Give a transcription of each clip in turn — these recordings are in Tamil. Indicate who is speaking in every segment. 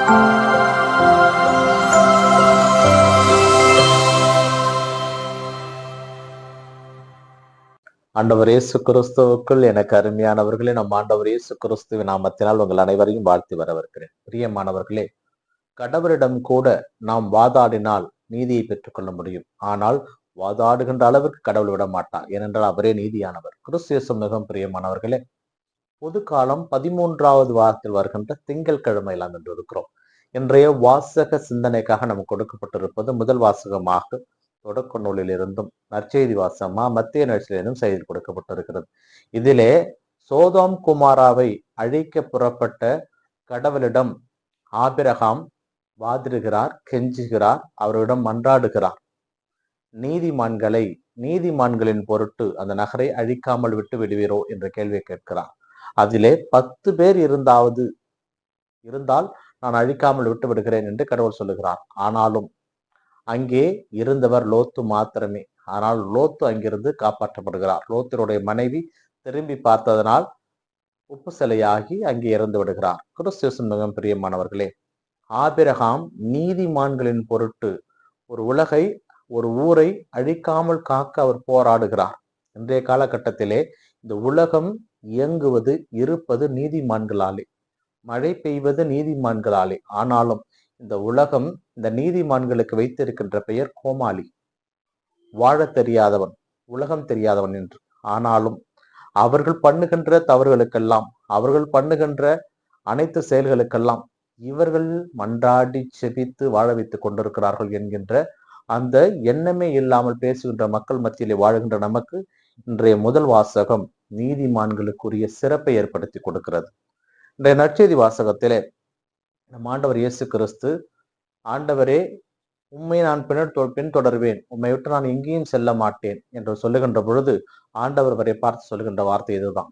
Speaker 1: ஆண்டவர் இயேசு கிறிஸ்துவுக்குள் எனக்கு அருமையானவர்களே, நம் ஆண்டவர் இயேசு கிறிஸ்துவின் நாமத்தினால் உங்கள் அனைவரையும் வாழ்த்தி வரவேற்கிறேன். பிரியமானவர்களே, கடவுளிடம் கூட நாம் வாதாடினால் நீதியை பெற்றுக்கொள்ள முடியும். ஆனால் வாதாடுகின்ற அளவுக்கு கடவுள் விட மாட்டார். ஏனென்றால் அவரே நீதியானவர். கிறிஸ்து இயேசு மிகவும் பிரியமானவர்களே, பொது காலம் 13வது வாரத்தில் வருகின்ற திங்கட்கிழமை எல்லாம் என்று இருக்கிறோம். இன்றைய வாசக சிந்தனைக்காக நமக்கு கொடுக்கப்பட்டிருப்பது முதல் வாசகமாக தொடக்க நூலில் இருந்தும் நற்செய்தி வாசகமா மத்திய நற்செய்தியிலும் செய்தி கொடுக்கப்பட்டிருக்கிறது. இதிலே சோதோம் குமாராவை அழிக்க புறப்பட்ட கடவுளிடம் ஆபிரகாம் வாதிடுகிறார், கெஞ்சுகிறார், அவரிடம் மன்றாடுகிறார். நீதிமான்களின் பொருட்டு அந்த நகரை அழிக்காமல் விட்டு விடுவீரோ என்ற கேள்வியை கேட்கிறார். அதிலே 10 பேர் இருந்தால் நான் அழிக்காமல் விட்டு விடுகிறேன் என்று கடவுள் சொல்லுகிறார். ஆனாலும் அங்கே இருந்தவர் லோத்து மாத்திரமே. ஆனால் லோத்து அங்கிருந்து காப்பாற்றப்படுகிறார். லோத்தினுடைய மனைவி திரும்பி பார்த்ததனால் உப்பு சிலையாகி அங்கே இறந்து விடுகிறார். கிறிஸ்து மிகவும் பிரியமானவர்களே, ஆபிரகாம் நீதிமான்களின் பொருட்டு ஒரு ஊரை அழிக்காமல் காக்க அவர் போராடுகிறார். இன்றைய காலகட்டத்திலே இந்த உலகம் இயங்குவது இருப்பது நீதிமான்களாலே, மழை பெய்வது நீதிமான்களாலே. ஆனாலும் இந்த உலகம் இந்த நீதிமான்களுக்கு வைத்திருக்கின்ற பெயர் கோமாளி, வாழ தெரியாதவன், உலகம் தெரியாதவன் என்று. ஆனாலும் அவர்கள் பண்ணுகின்ற தவறுகளுக்கெல்லாம், அவர்கள் பண்ணுகின்ற அனைத்து செயல்களுக்கெல்லாம் இவர்கள் மன்றாடி செபித்து வாழ வைத்துக் கொண்டிருக்கிறார்கள் என்கின்ற அந்த எண்ணமே இல்லாமல் பேசுகின்ற மக்கள் மத்தியிலே வாழுகின்ற நமக்கு இன்றைய முதல் வாசகம் நீதிமான்களுக்குரிய சிறப்பை ஏற்படுத்தி கொடுக்கிறது. இன்றைய நற்செய்தி வாசகத்திலே நம் ஆண்டவர் இயேசு கிறிஸ்து, ஆண்டவரே உம்மை நான் பின்தொடர்வேன், உம்மை விட்டு நான் எங்கேயும் செல்ல மாட்டேன் என்று சொல்லுகின்ற பொழுது ஆண்டவர் வரை பார்த்து சொல்லுகின்ற வார்த்தை இதுதான்.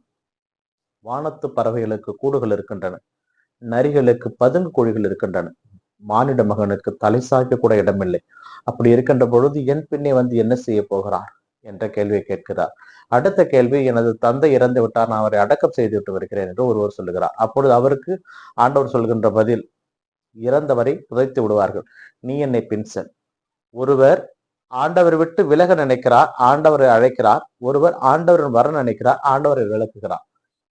Speaker 1: வானத்து பறவைகளுக்கு கூடுகள் இருக்கின்றன, நரிகளுக்கு பதுங்கு குழிகள் இருக்கின்றன, மானிட மகனுக்கு தலை சாய்க்க கூட இடமில்லை. அப்படி இருக்கின்ற பொழுது என் பின்னே வந்து என்ன செய்ய போகிறார் என்ற கேள்வியை கேட்கிறார். அடுத்த கேள்வி, எனது தந்தை இறந்து விட்டார், நான் அவரை அடக்கம் செய்து விட்டு வருகிறேன் என்று ஒருவர் சொல்லுகிறார். அப்பொழுது அவருக்கு ஆண்டவர் சொல்கின்ற பதில், இறந்தவரை புதைத்து விடுவார்கள், நீ என்னை பின் செல். ஒருவர் ஆண்டவர் விட்டு விலக நினைக்கிறார், ஆண்டவரை அழைக்கிறார். ஒருவர் ஆண்டவர் வர நினைக்கிறார், ஆண்டவரை விளக்குகிறார்.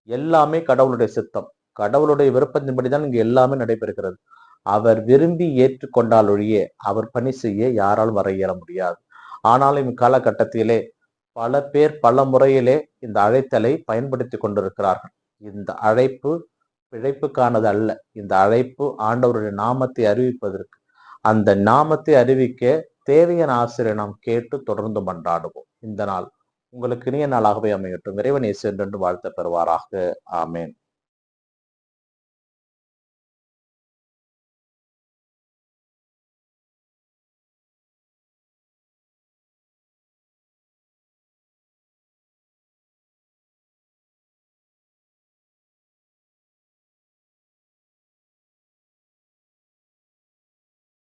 Speaker 1: எல்லாமே கடவுளுடைய சித்தம், கடவுளுடைய விருப்பத்தின்படிதான் இங்கு எல்லாமே நடைபெறுகிறது. அவர் விரும்பி ஏற்றுக்கொண்டால் ஒழிய அவர் பணி செய்ய யாராலும் வர இயல முடியாது. ஆனாலும் இக்காலகட்டத்திலே பல பேர் பல முறையிலே இந்த அழைத்தலை பயன்படுத்தி கொண்டிருக்கிறார்கள். இந்த அழைப்பு பிழைப்புக்கானது அல்ல. இந்த அழைப்பு ஆண்டவருடைய நாமத்தை அறிவிப்பதற்கு. அந்த நாமத்தை அறிவிக்க தேவையான ஆசிரியரை நாம் கேட்டு தொடர்ந்து மன்றாடுவோம். இந்த நாள் உங்களுக்கு இனிய நாளாகவே அமையட்டும். இறைவன் இயேசு என்று வாழ்த்த பெறுவாராக. ஆமேன்.